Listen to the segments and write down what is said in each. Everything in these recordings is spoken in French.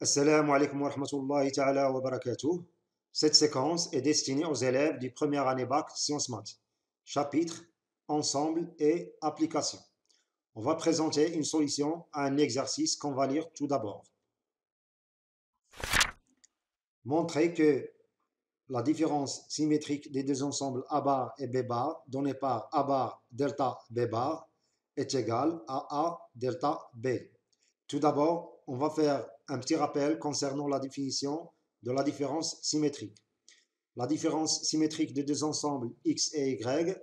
Assalamu alaikum wa rahmatullahi ta'ala wa barakatuh. Cette séquence est destinée aux élèves du première année bac Sciences Maths. Chapitre, ensemble et application. On va présenter une solution à un exercice qu'on va lire tout d'abord. Montrer que la différence symétrique des deux ensembles A bar et B bar donnée par A bar delta B bar est égale à A delta B. Tout d'abord, on va faire un petit rappel concernant la définition de la différence symétrique. La différence symétrique des deux ensembles x et y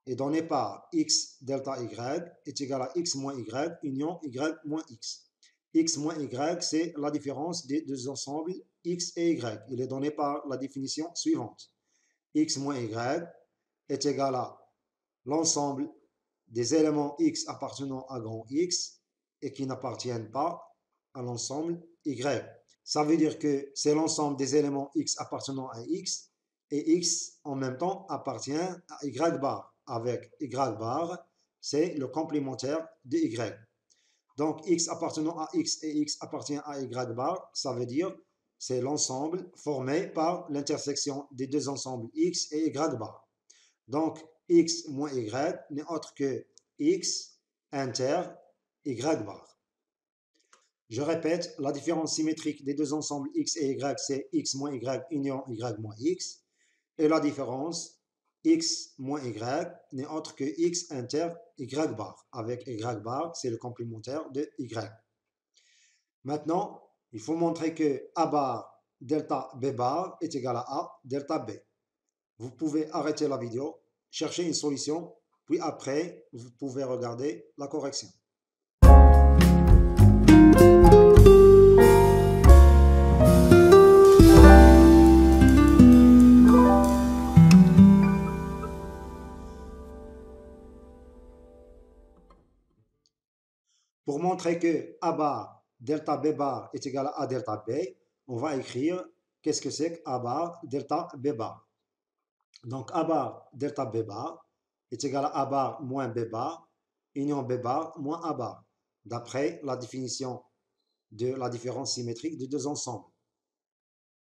est donnée par x delta y est égal à x moins y union y moins x. X moins y, c'est la différence des deux ensembles x et y. Il est donné par la définition suivante. X moins y est égal à l'ensemble des éléments x appartenant à grand X et qui n'appartiennent pas à l'ensemble y. Ça veut dire que c'est l'ensemble des éléments x appartenant à x et x en même temps appartient à y bar. Avec y bar, c'est le complémentaire de y. Donc x appartenant à x et x appartient à y bar, ça veut dire c'est l'ensemble formé par l'intersection des deux ensembles x et y bar. Donc x moins y n'est autre que x inter y bar. Je répète, la différence symétrique des deux ensembles x et y, c'est x moins y union y moins x. Et la différence x moins y n'est autre que x inter y bar. Avec y bar, c'est le complémentaire de y. Maintenant, il faut montrer que a bar delta b bar est égal à a delta b. Vous pouvez arrêter la vidéo, chercher une solution, puis après, vous pouvez regarder la correction. Pour montrer que A bar delta B bar est égal à A delta B, on va écrire qu'est-ce que c'est que A bar delta B bar. Donc A bar delta B bar est égal à A bar moins B bar, union B bar moins A bar, d'après la définition de la différence symétrique des deux ensembles.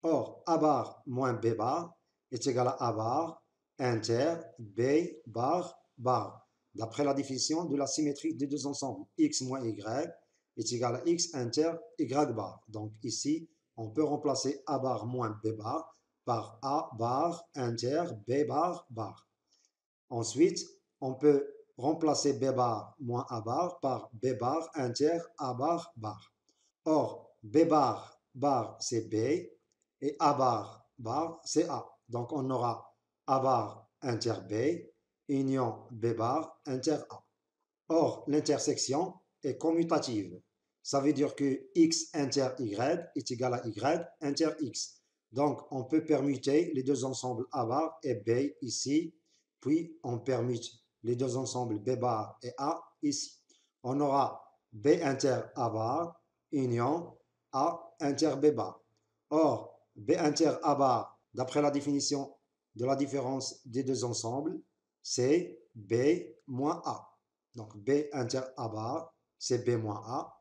Or, A bar moins B bar est égal à A bar inter B bar bar, d'après la définition de la symétrie des deux ensembles. X moins Y est égal à X inter Y bar. Donc ici, on peut remplacer A bar moins B bar par A bar inter B bar bar. Ensuite, on peut remplacer B bar moins A bar par B bar inter A bar bar. Or, B bar bar c'est B et A bar bar c'est A. Donc on aura A bar inter B union B bar inter A. Or, l'intersection est commutative. Ça veut dire que X inter Y est égal à Y inter X. Donc, on peut permuter les deux ensembles A bar et B ici, puis on permute les deux ensembles B bar et A ici. On aura B inter A bar union A inter B bar. Or, B inter A bar, d'après la définition de la différence des deux ensembles, c'est B moins A. Donc B inter A bar, c'est B moins A.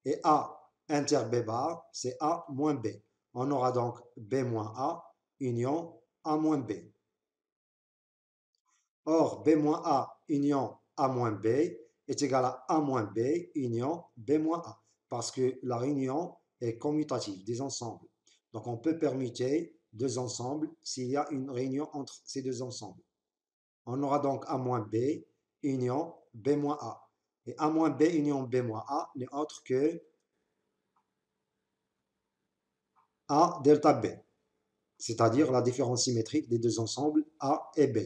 Et A inter B bar, c'est A moins B. On aura donc B moins A union A moins B. Or, B moins A union A moins B est égal à A moins B union B moins A. Parce que la réunion est commutative des ensembles. Donc on peut permuter deux ensembles s'il y a une réunion entre ces deux ensembles. On aura donc A moins B union B moins A. Et A moins B union B moins A n'est autre que A delta B, c'est-à-dire la différence symétrique des deux ensembles A et B.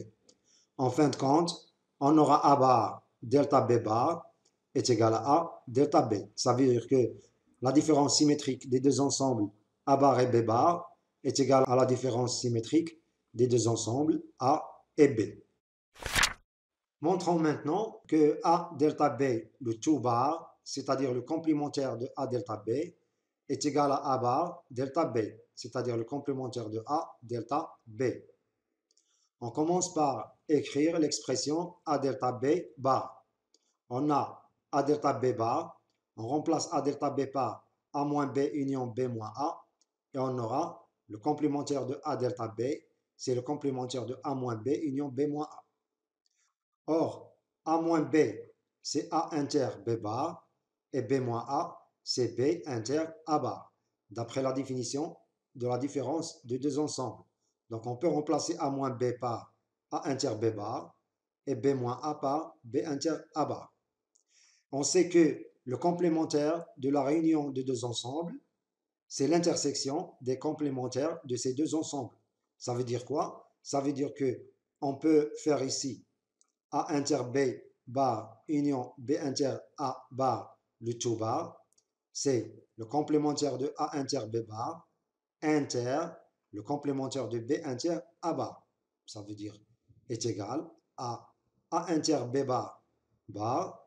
En fin de compte, on aura A bar delta B bar est égal à A delta B. Ça veut dire que la différence symétrique des deux ensembles A bar et B bar est égale à la différence symétrique des deux ensembles A et B. Montrons maintenant que A delta B, le tout bar, c'est-à-dire le complémentaire de A delta B, est égal à A bar delta B, c'est-à-dire le complémentaire de A delta B. On commence par écrire l'expression A delta B bar. On a A delta B bar, on remplace A delta B par A moins B union B moins A, et on aura le complémentaire de A delta B, c'est le complémentaire de A moins B union B moins A. Or, A moins B, c'est A inter B bar, et B moins A, c'est B inter A bar, d'après la définition de la différence de deux ensembles. Donc, on peut remplacer A moins B par A inter B bar, et B moins A par B inter A bar. On sait que le complémentaire de la réunion de deux ensembles, c'est l'intersection des complémentaires de ces deux ensembles. Ça veut dire quoi? Ça veut dire que on peut faire ici A inter B bar union B inter A bar, le tout bar, c'est le complémentaire de A inter B bar, inter, le complémentaire de B inter A bar. Ça veut dire est égal à A inter B bar bar.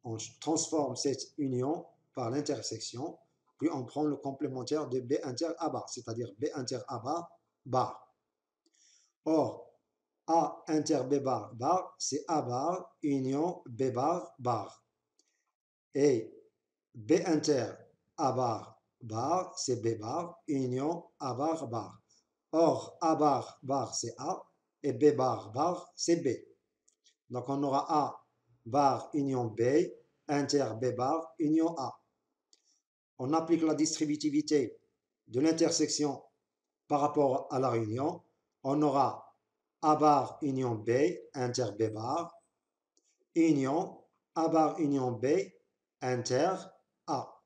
On transforme cette union par l'intersection, puis on prend le complémentaire de B inter A bar, c'est-à-dire B inter A bar bar. Or, A inter B bar bar, c'est A bar union B bar bar. Et B inter A bar bar, c'est B bar union A bar bar. Or, A bar bar, c'est A, et B bar bar, c'est B. Donc, on aura A bar union B, inter B bar union A. On applique la distributivité de l'intersection par rapport à la réunion. On aura A bar union B, inter B bar, union A bar union B, inter A.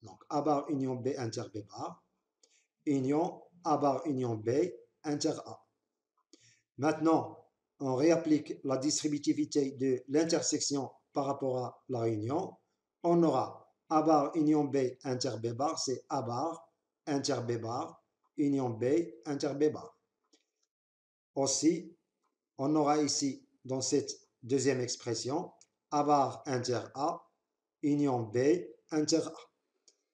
Donc A bar union B, inter B bar, union A bar union B, inter A. Maintenant, on réapplique la distributivité de l'intersection par rapport à la réunion. On aura A bar union B inter B bar, c'est A bar inter B bar, union B inter B bar. Aussi, on aura ici, dans cette deuxième expression, A bar inter A, union B inter A.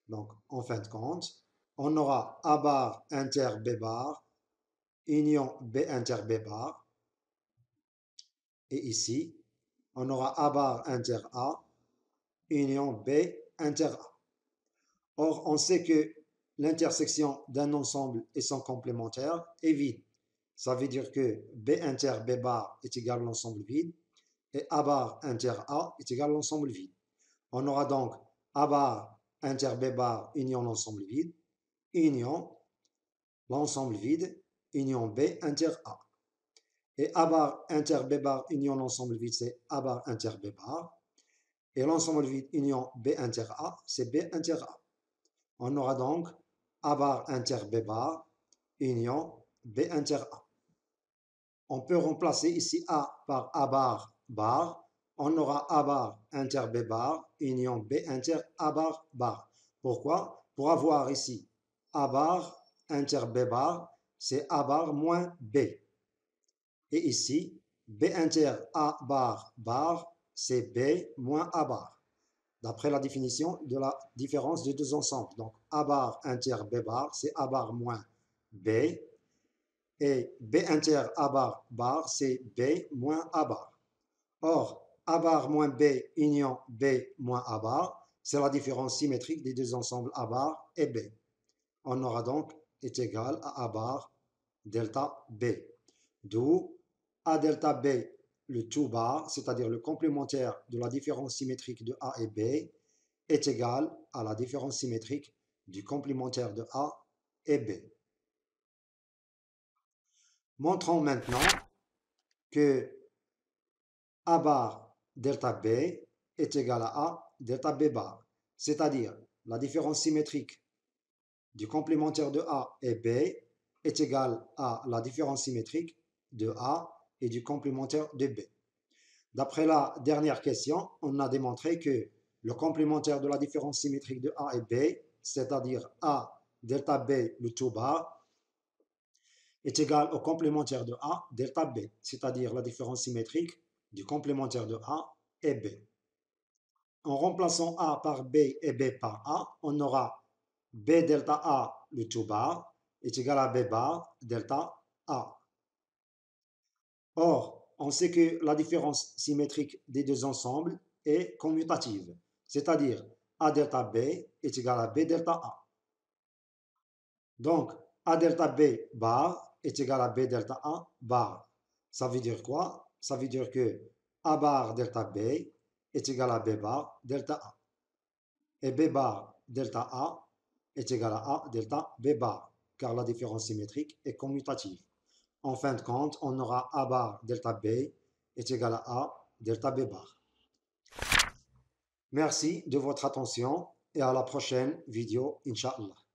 Donc, en fin de compte, on aura A bar inter B bar, union B inter B bar. Et ici, on aura A bar inter A, union B inter A. Or, on sait que l'intersection d'un ensemble et son complémentaire est vide. Ça veut dire que B inter B bar est égal à l'ensemble vide et A bar inter A est égal à l'ensemble vide. On aura donc A bar inter B bar union l'ensemble vide, union l'ensemble vide, union B inter A. Et A bar inter B bar union l'ensemble vide, c'est A bar inter B bar. Et l'ensemble vide union B inter A, c'est B inter A. On aura donc A bar inter B bar union B inter A. On peut remplacer ici A par A bar bar. On aura A bar inter B bar union B inter A bar bar. Pourquoi? Pour avoir ici A bar inter B bar, c'est A bar moins B. Et ici, B inter A bar bar, c'est B moins A bar, d'après la définition de la différence de deux ensembles. Donc, A bar inter B bar, c'est A bar moins B. Et B inter A bar bar, c'est B moins A bar. Or, A bar moins B union B moins A bar, c'est la différence symétrique des deux ensembles A bar et B. On aura donc est égal à A bar delta B. D'où A delta B, le tout bar, c'est-à-dire le complémentaire de la différence symétrique de A et B, est égal à la différence symétrique du complémentaire de A et B. Montrons maintenant que A bar delta B est égal à A delta B bar, c'est-à-dire la différence symétrique du complémentaire de A et B est égale à la différence symétrique de A et du complémentaire de B. D'après la dernière question, on a démontré que le complémentaire de la différence symétrique de A et B, c'est-à-dire A delta B le tout bar, est égal au complémentaire de A delta B, c'est-à-dire la différence symétrique du complémentaire de A et B. en remplaçant A par B et B par A, on aura B delta A, le tout bar, est égal à B bar delta A. Or, on sait que la différence symétrique des deux ensembles est commutative, c'est-à-dire A delta B est égal à B delta A. Donc, A delta B bar est égal à B delta A bar. Ça veut dire quoi? Ça veut dire que A bar delta B est égal à B bar delta A. Et B bar delta A est égal à A delta B bar, car la différence symétrique est commutative. En fin de compte, on aura A bar delta B est égal à A delta B bar. Merci de votre attention et à la prochaine vidéo, Inch'Allah.